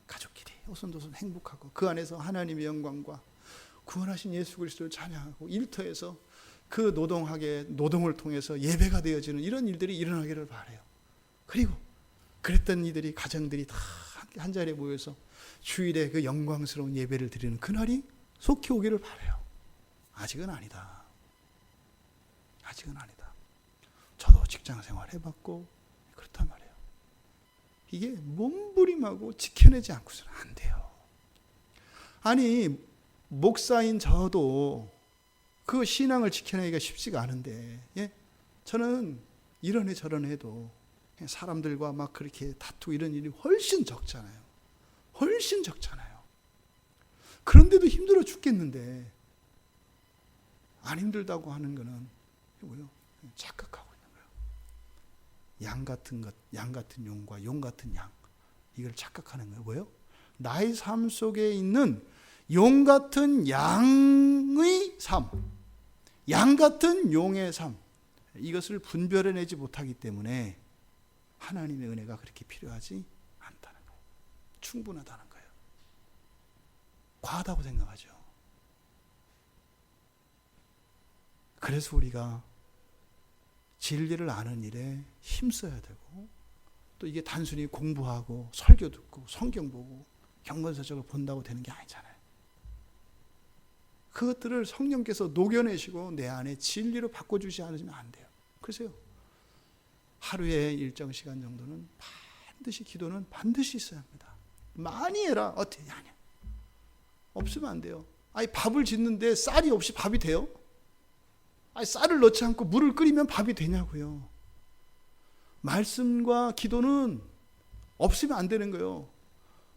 가족끼리 오손도손 행복하고, 그 안에서 하나님의 영광과 구원하신 예수 그리스도를 찬양하고, 일터에서 그 노동을 통해서 예배가 되어지는 이런 일들이 일어나기를 바라요. 그리고 그랬던 이들이, 가정들이 다 한 자리에 모여서 주일에 그 영광스러운 예배를 드리는 그날이 속히 오기를 바라요. 아직은 아니다. 아직은 아니다. 저도 직장 생활 해봤고 그렇단 말이에요. 이게 몸부림하고 지켜내지 않고서는 안 돼요. 아니, 목사인 저도 그 신앙을 지켜내기가 쉽지가 않은데, 저는 이런 해 저런 해도 사람들과 막 그렇게 다투고 이런 일이 훨씬 적잖아요. 훨씬 적잖아요. 그런데도 힘들어 죽겠는데 안 힘들다고 하는 거는 뭐예요? 착각하고 있는 거예요. 양 같은 것, 양 같은 용과 용 같은 양, 이걸 착각하는 거예요. 뭐예요? 나의 삶 속에 있는 용 같은 양의 삶, 양 같은 용의 삶, 이것을 분별해내지 못하기 때문에 하나님의 은혜가 그렇게 필요하지 않다는 거예요. 충분하다는 거예요. 과하다고 생각하죠. 그래서 우리가 진리를 아는 일에 힘써야 되고, 또 이게 단순히 공부하고 설교 듣고 성경 보고 경건서적을 본다고 되는 게 아니잖아요. 그것들을 성령께서 녹여내시고 내 안에 진리로 바꿔주지 않으면 안 돼요. 그래서요, 하루에 일정 시간 정도는 반드시, 기도는 반드시 있어야 합니다. 많이 해라. 어떻게 하냐? 없으면 안 돼요. 아니, 밥을 짓는데 쌀이 없이 밥이 돼요? 아니, 쌀을 넣지 않고 물을 끓이면 밥이 되냐고요. 말씀과 기도는 없으면 안 되는 거예요.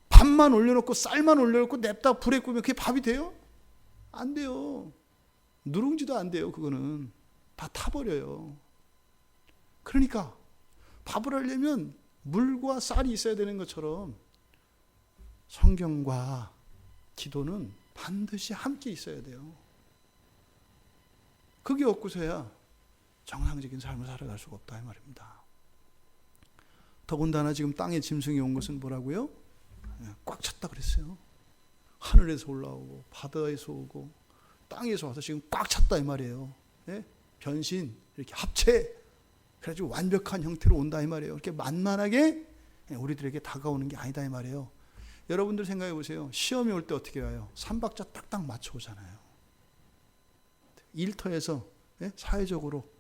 밥만 올려놓고 쌀만 올려놓고 냅다 불에 구우면 그게 밥이 돼요? 안 돼요. 누룽지도 안 돼요. 그거는 다 타버려요. 그러니까 밥을 하려면 물과 쌀이 있어야 되는 것처럼 성경과 기도는 반드시 함께 있어야 돼요. 그게 없고서야 정상적인 삶을 살아갈 수가 없다 이 말입니다. 더군다나 지금 땅에 짐승이 온 것은 뭐라고요? 꽉 찼다 그랬어요. 하늘에서 올라오고 바다에서 오고 땅에서 와서 지금 꽉 찼다 이 말이에요. 변신, 이렇게 합체, 그래가지고 완벽한 형태로 온다 이 말이에요. 이렇게 만만하게 우리들에게 다가오는 게 아니다 이 말이에요. 여러분들 생각해 보세요. 시험이 올 때 어떻게 와요? 3박자 딱딱 맞춰 오잖아요. 일터에서 사회적으로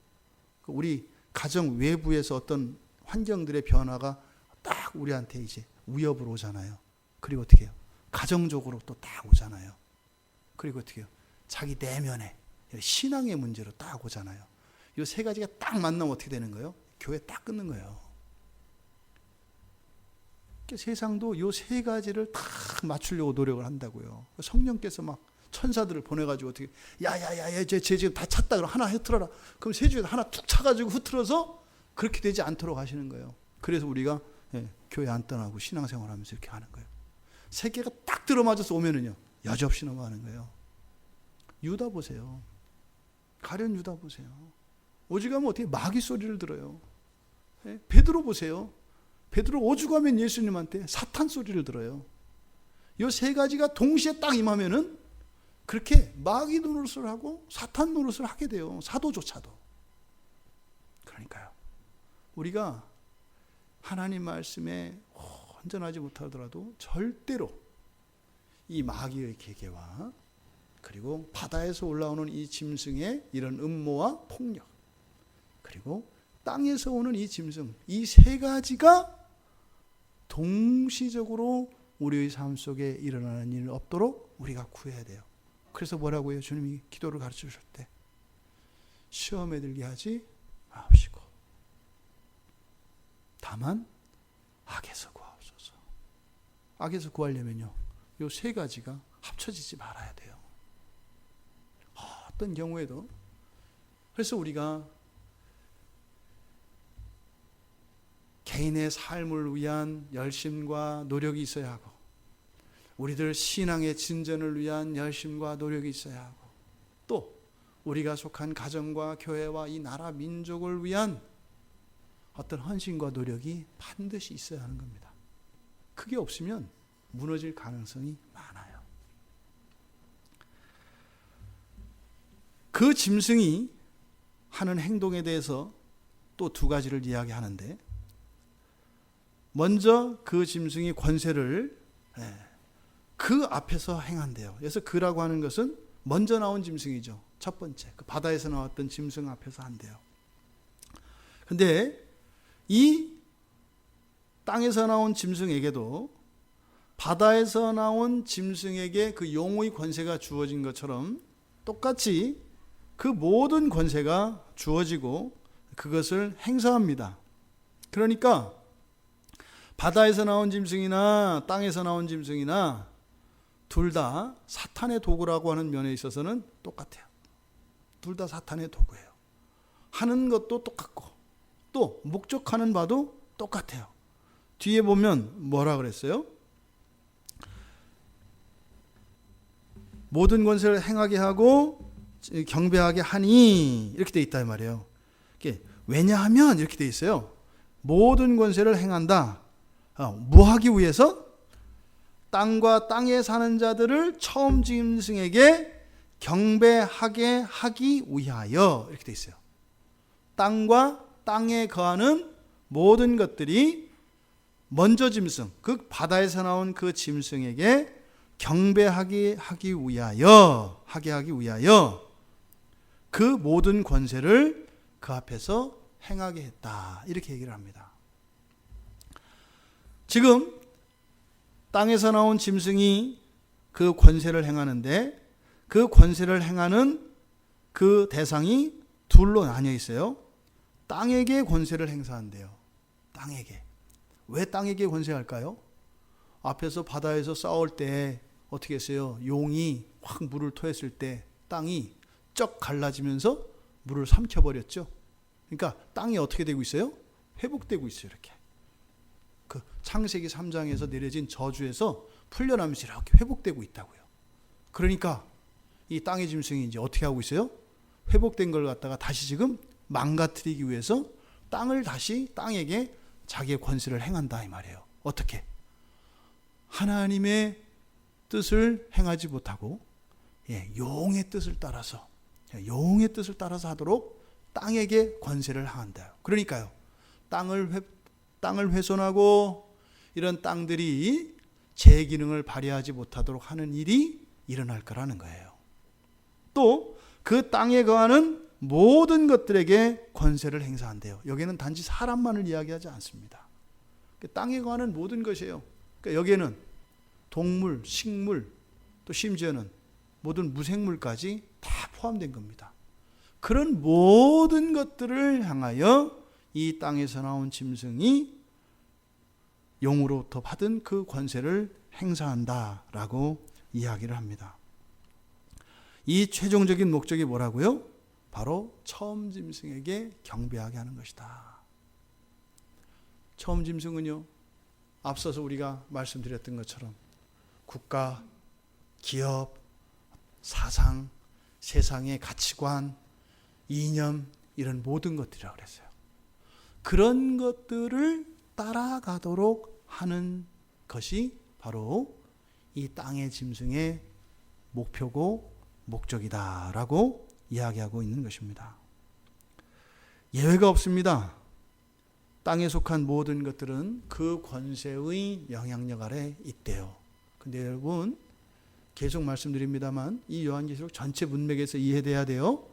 우리 가정 외부에서 어떤 환경들의 변화가 딱 우리한테 이제 위협으로 오잖아요. 그리고 어떻게 해요? 가정적으로 또 딱 오잖아요. 그리고 어떻게 해요? 자기 내면에 신앙의 문제로 딱 오잖아요. 이 세 가지가 딱 만나면 어떻게 되는 거예요? 교회 딱 끊는 거예요. 세상도 이 세 가지를 딱 맞추려고 노력을 한다고요. 성령께서 막 천사들을 보내가지고 어떻게 야야야야 쟤 지금 다 찼다 그럼 하나 흐트러라. 그럼 세 중에서 하나 툭 차가지고 흐트러서 그렇게 되지 않도록 하시는 거예요. 그래서 우리가 교회 안 떠나고 신앙생활하면서 이렇게 하는 거예요. 세 개가 딱 들어맞아서 오면은요 여지없이 넘어가는 거예요. 유다 보세요. 가룟 유다 보세요. 오죽하면 어떻게 마귀 소리를 들어요. 베드로 보세요. 베드로 오죽하면 예수님한테 사탄 소리를 들어요. 이 세 가지가 동시에 딱 임하면은 그렇게 마귀 노릇을 하고 사탄 노릇을 하게 돼요. 사도조차도. 그러니까요. 우리가 하나님 말씀에 온전하지 못하더라도 절대로 이 마귀의 계계와 그리고 바다에서 올라오는 이 짐승의 이런 음모와 폭력 그리고 땅에서 오는 이 짐승 이 세 가지가 동시적으로 우리의 삶 속에 일어나는 일 없도록 우리가 구해야 돼요. 그래서 뭐라고 해요? 주님이 기도를 가르쳐 주실 때 시험에 들게 하지 마옵시고 다만 악에서 구하옵소서. 악에서 구하려면요 이 세 가지가 합쳐지지 말아야 돼요. 어떤 경우에도. 그래서 우리가 개인의 삶을 위한 열심과 노력이 있어야 하고 우리들 신앙의 진전을 위한 열심과 노력이 있어야 하고 또 우리가 속한 가정과 교회와 이 나라 민족을 위한 어떤 헌신과 노력이 반드시 있어야 하는 겁니다. 그게 없으면 무너질 가능성이 많아요. 그 짐승이 하는 행동에 대해서 또 두 가지를 이야기하는데 먼저 그 짐승이 권세를 그 앞에서 행한대요. 그래서 그라고 하는 것은 먼저 나온 짐승이죠. 첫 번째 그 바다에서 나왔던 짐승 앞에서 한대요. 근데 이 땅에서 나온 짐승에게도 바다에서 나온 짐승에게 그 용의 권세가 주어진 것처럼 똑같이 그 모든 권세가 주어지고 그것을 행사합니다. 그러니까 바다에서 나온 짐승이나 땅에서 나온 짐승이나 둘 다 사탄의 도구라고 하는 면에 있어서는 똑같아요. 둘 다 사탄의 도구예요. 하는 것도 똑같고 또 목적하는 바도 똑같아요. 뒤에 보면 뭐라 그랬어요? 모든 권세를 행하게 하고 경배하게 하니 이렇게 돼 있다 이 말이에요. 왜냐하면 이렇게 돼 있어요. 모든 권세를 행한다. 뭐 하기 위해서? 땅과 땅에 사는 자들을 처음 짐승에게 경배하게 하기 위하여 이렇게 돼 있어요. 땅과 땅에 거하는 모든 것들이 먼저 짐승, 그 바다에서 나온 그 짐승에게 경배하게 하기 위하여 그 모든 권세를 그 앞에서 행하게 했다. 이렇게 얘기를 합니다. 지금 땅에서 나온 짐승이 그 권세를 행하는데 그 권세를 행하는 그 대상이 둘로 나뉘어 있어요. 땅에게 권세를 행사한대요. 땅에게. 왜 땅에게 권세할까요? 앞에서 바다에서 싸울 때 어떻게 했어요? 용이 확 물을 토했을 때 땅이 쩍 갈라지면서 물을 삼켜버렸죠. 그러니까 땅이 어떻게 되고 있어요? 회복되고 있어요. 이렇게. 그 창세기 3장에서 내려진 저주에서 풀려나면서 이렇게 회복되고 있다고요. 그러니까 이 땅의 짐승이 이제 어떻게 하고 있어요? 회복된 걸 갖다가 다시 지금 망가뜨리기 위해서 땅을 다시 땅에게 자기의 권세를 행한다 이 말이에요. 어떻게? 하나님의 뜻을 행하지 못하고 용의 뜻을 따라서 하도록 땅에게 권세를 행한다. 그러니까요, 땅을 훼손하고 이런 땅들이 제 기능을 발휘하지 못하도록 하는 일이 일어날 거라는 거예요. 또 그 땅에 거하는 모든 것들에게 권세를 행사한대요. 여기는 단지 사람만을 이야기하지 않습니다. 땅에 거하는 모든 것이에요. 그러니까 여기에는 동물, 식물, 또 심지어는 모든 무생물까지 다 포함된 겁니다. 그런 모든 것들을 향하여 이 땅에서 나온 짐승이 용으로부터 받은 그 권세를 행사한다라고 이야기를 합니다. 이 최종적인 목적이 뭐라고요? 바로 처음 짐승에게 경배하게 하는 것이다. 처음 짐승은요, 앞서서 우리가 말씀드렸던 것처럼 국가, 기업, 사상, 세상의 가치관, 이념, 이런 모든 것들이라고 그랬어요. 그런 것들을 따라가도록 하는 것이 바로 이 땅의 짐승의 목표고 목적이다라고 이야기하고 있는 것입니다. 예외가 없습니다. 땅에 속한 모든 것들은 그 권세의 영향력 아래 있대요. 근데 여러분, 계속 말씀드립니다만 이 요한계시록 전체 문맥에서 이해돼야 돼요.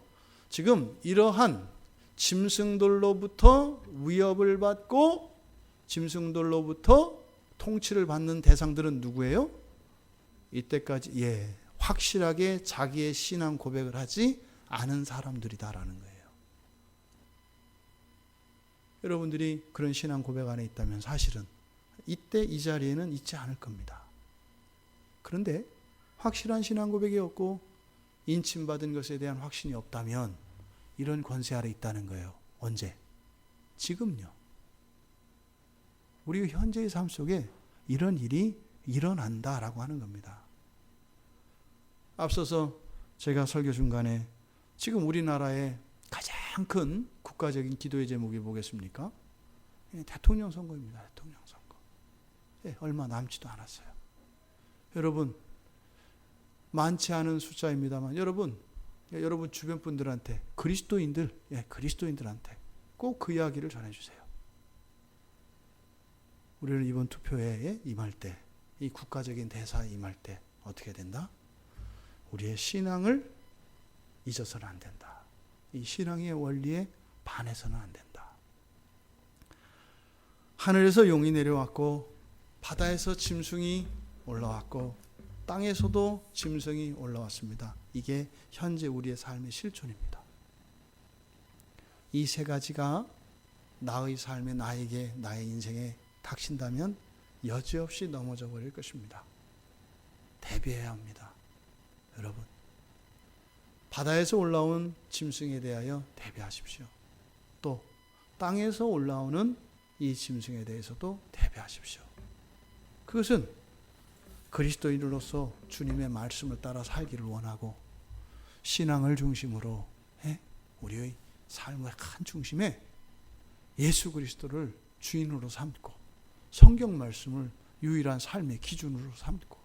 지금 이러한 짐승들로부터 위협을 받고 짐승들로부터 통치를 받는 대상들은 누구예요? 이때까지 확실하게 자기의 신앙 고백을 하지 않은 사람들이다라는 거예요. 여러분들이 그런 신앙 고백 안에 있다면 사실은 이때 이 자리에는 있지 않을 겁니다. 그런데 확실한 신앙 고백이 없고 인침받은 것에 대한 확신이 없다면 이런 권세 아래 있다는 거예요. 언제? 지금요. 우리 현재의 삶 속에 이런 일이 일어난다라고 하는 겁니다. 앞서서 제가 설교 중간에 지금 우리나라의 가장 큰 국가적인 기도의 제목이 뭐겠습니까? 대통령 선거입니다. 대통령 선거. 얼마 남지도 않았어요. 여러분, 많지 않은 숫자입니다만 여러분 주변 분들한테 그리스도인들한테 꼭 그 이야기를 전해주세요. 우리는 이번 투표에 임할 때, 이 국가적인 대사에 임할 때 어떻게 된다? 우리의 신앙을 잊어서는 안 된다. 이 신앙의 원리에 반해서는 안 된다. 하늘에서 용이 내려왔고 바다에서 짐승이 올라왔고 땅에서도 짐승이 올라왔습니다. 이게 현재 우리의 삶의 실존입니다. 이 세 가지가 나의 삶에 나에게 나의 인생에 닥친다면 여지없이 넘어져 버릴 것입니다. 대비해야 합니다. 여러분, 바다에서 올라온 짐승에 대하여 대비하십시오. 또 땅에서 올라오는 이 짐승에 대해서도 대비하십시오. 그것은 그리스도인으로서 주님의 말씀을 따라 살기를 원하고 신앙을 중심으로 우리의 삶의 한 중심에 예수 그리스도를 주인으로 삼고 성경 말씀을 유일한 삶의 기준으로 삼고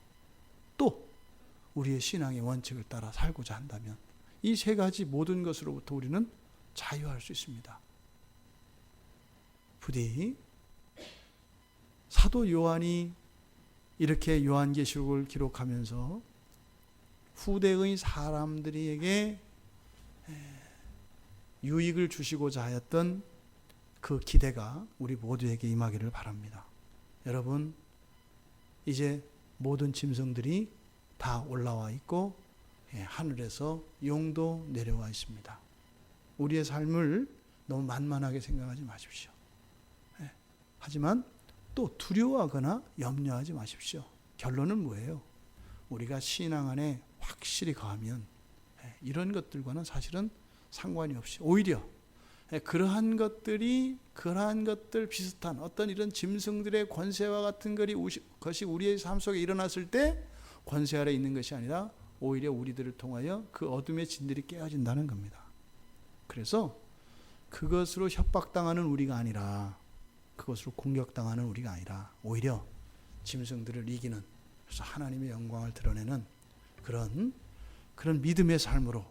또 우리의 신앙의 원칙을 따라 살고자 한다면 이 세 가지 모든 것으로부터 우리는 자유할 수 있습니다. 부디 사도 요한이 이렇게 요한계시록을 기록하면서 후대의 사람들에게 유익을 주시고자 하였던 그 기대가 우리 모두에게 임하기를 바랍니다. 여러분, 이제 모든 짐승들이 다 올라와 있고 하늘에서 용도 내려와 있습니다. 우리의 삶을 너무 만만하게 생각하지 마십시오. 하지만 또 두려워하거나 염려하지 마십시오. 결론은 뭐예요? 우리가 신앙 안에 확실히 거하면 이런 것들과는 사실은 상관이 없이 오히려 그러한 것들 비슷한 어떤 이런 짐승들의 권세와 같은 것이 우리의 삶 속에 일어났을 때 권세 아래 있는 것이 아니라 오히려 우리들을 통하여 그 어둠의 진들이 깨어진다는 겁니다. 그래서 그것으로 협박당하는 우리가 아니라 그것으로 공격당하는 우리가 아니라 오히려 짐승들을 이기는, 그래서 하나님의 영광을 드러내는 그런 믿음의 삶으로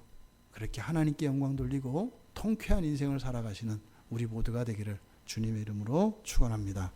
그렇게 하나님께 영광 돌리고 통쾌한 인생을 살아가시는 우리 모두가 되기를 주님의 이름으로 축원합니다.